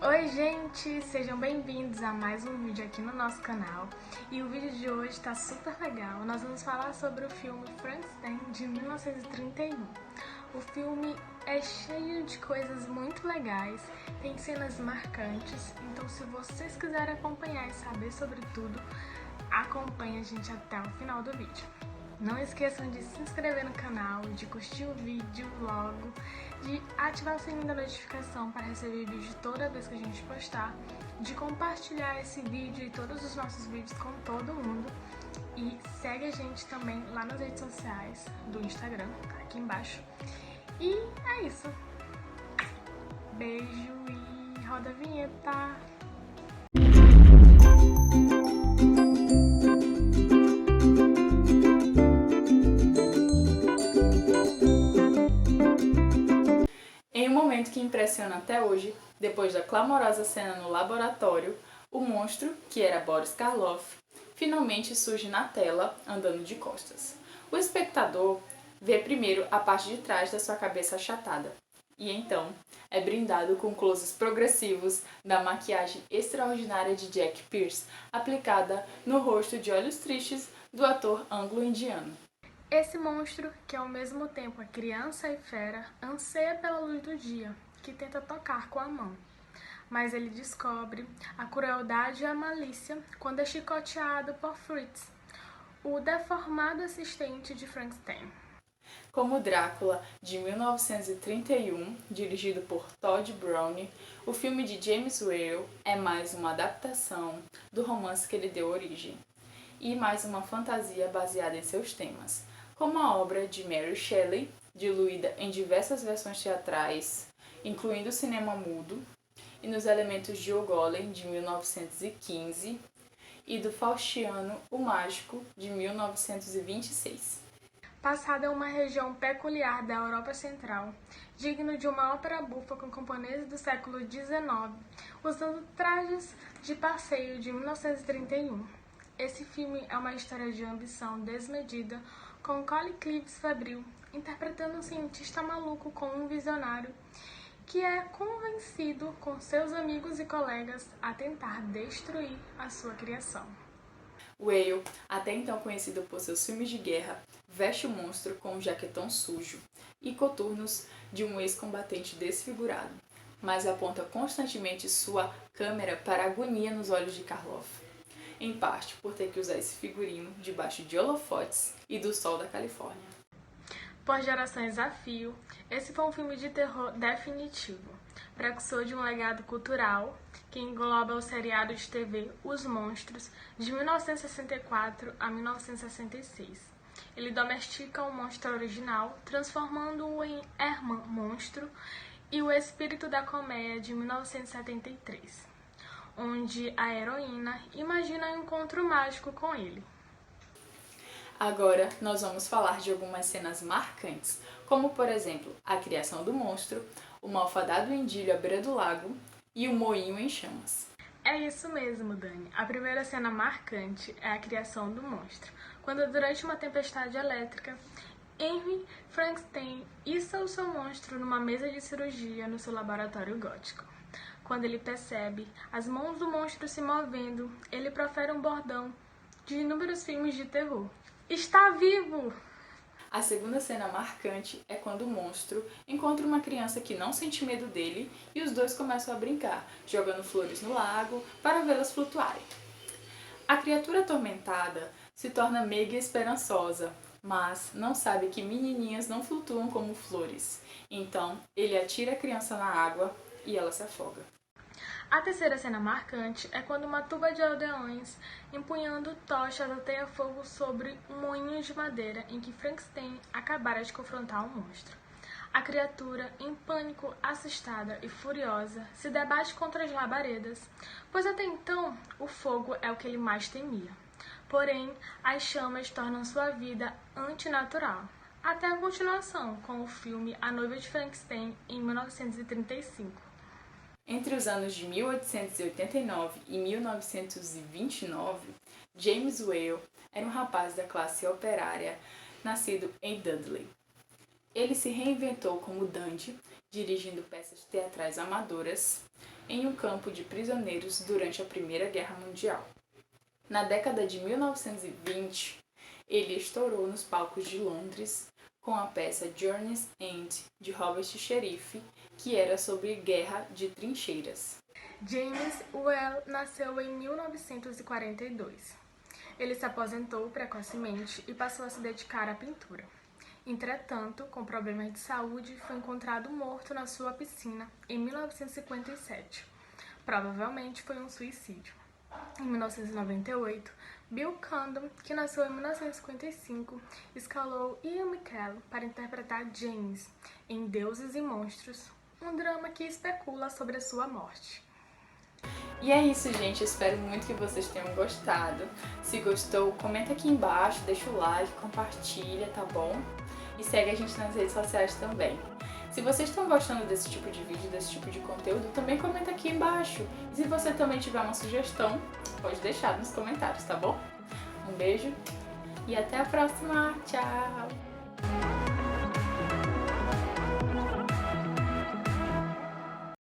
Oi gente, sejam bem-vindos a mais um vídeo aqui no nosso canal. E o vídeo de hoje tá super legal. Nós vamos falar sobre o filme Frankenstein de 1931. O filme é cheio de coisas muito legais, tem cenas marcantes, então se vocês quiserem acompanhar e saber sobre tudo, acompanhe a gente até o final do vídeo. Não esqueçam de se inscrever no canal, de curtir o vídeo logo, de ativar o sininho da notificação para receber vídeo toda vez que a gente postar, de compartilhar esse vídeo e todos os nossos vídeos com todo mundo. E segue a gente também lá nas redes sociais do Instagram, tá aqui embaixo. E é isso. Beijo e roda a vinheta! Em um momento que impressiona até hoje, depois da clamorosa cena no laboratório, o monstro, que era Boris Karloff, finalmente surge na tela, andando de costas. O espectador vê primeiro a parte de trás da sua cabeça achatada, e então é brindado com closes progressivos da maquiagem extraordinária de Jack Pierce, aplicada no rosto de olhos tristes do ator anglo-indiano. Esse monstro, que ao mesmo tempo é criança e fera, anseia pela luz do dia, que tenta tocar com a mão. Mas ele descobre a crueldade e a malícia quando é chicoteado por Fritz, o deformado assistente de Frankenstein. Como Drácula, de 1931, dirigido por Tod Browning, o filme de James Whale é mais uma adaptação do romance que lhe deu origem, e mais uma fantasia baseada em seus temas, como a obra de Mary Shelley, diluída em diversas versões teatrais, incluindo o cinema mudo, e nos elementos de O Golem, de 1915, e do Faustiano, o Mágico, de 1926. Passada em uma região peculiar da Europa Central, digno de uma ópera bufa com camponeses do século XIX, usando trajes de passeio de 1931. Esse filme é uma história de ambição desmedida, com Colin Clive febril, interpretando um cientista maluco como um visionário, que é convencido com seus amigos e colegas a tentar destruir a sua criação. Whale, até então conhecido por seus filmes de guerra, veste o monstro com um jaquetão sujo e coturnos de um ex-combatente desfigurado, mas aponta constantemente sua câmera para a agonia nos olhos de Karloff, em parte por ter que usar esse figurino debaixo de holofotes e do sol da Califórnia. Por gerações a fio, esse foi um filme de terror definitivo, precursor de um legado cultural que engloba o seriado de TV Os Monstros, de 1964 a 1966. Ele domestica o monstro original, transformando-o em Herman Monstro, e o Espírito da Colmeia, de 1973, onde a heroína imagina um encontro mágico com ele. Agora nós vamos falar de algumas cenas marcantes, como por exemplo, a criação do monstro, o malfadado indílio à beira do lago e o moinho em chamas. É isso mesmo, Dani. A primeira cena marcante é a criação do monstro, quando durante uma tempestade elétrica, Henry Frankenstein issa o seu monstro numa mesa de cirurgia no seu laboratório gótico. Quando ele percebe as mãos do monstro se movendo, ele profere um bordão de inúmeros filmes de terror. Está vivo! A segunda cena marcante é quando o monstro encontra uma criança que não sente medo dele e os dois começam a brincar, jogando flores no lago para vê-las flutuarem. A criatura atormentada se torna meiga e esperançosa, mas não sabe que menininhas não flutuam como flores. Então, ele atira a criança na água e ela se afoga. A terceira cena marcante é quando uma tuba de aldeões, empunhando tochas, ateia fogo sobre um moinho de madeira em que Frankenstein acabara de confrontar o monstro. A criatura, em pânico, assustada e furiosa, se debate contra as labaredas, pois até então o fogo é o que ele mais temia. Porém, as chamas tornam sua vida antinatural. Até a continuação, com o filme A Noiva de Frankenstein, em 1935. Entre os anos de 1889 e 1929, James Whale era um rapaz da classe operária nascido em Dudley. Ele se reinventou como dandy, dirigindo peças teatrais amadoras, em um campo de prisioneiros durante a Primeira Guerra Mundial. Na década de 1920, ele estourou nos palcos de Londres com a peça Journey's End, de Robert Sherriff, que era sobre guerra de trincheiras. James Whale nasceu em 1942. Ele se aposentou precocemente e passou a se dedicar à pintura. Entretanto, com problemas de saúde, foi encontrado morto na sua piscina em 1957. Provavelmente foi um suicídio. Em 1998, Bill Condon, que nasceu em 1955, escalou Ian McKellen para interpretar James em Deuses e Monstros, um drama que especula sobre a sua morte. E é isso, gente. Espero muito que vocês tenham gostado. Se gostou, comenta aqui embaixo, deixa o like, compartilha, tá bom? E segue a gente nas redes sociais também. Se vocês estão gostando desse tipo de vídeo, desse tipo de conteúdo, também comenta aqui embaixo. E se você também tiver uma sugestão, pode deixar nos comentários, tá bom? Um beijo e até a próxima. Tchau!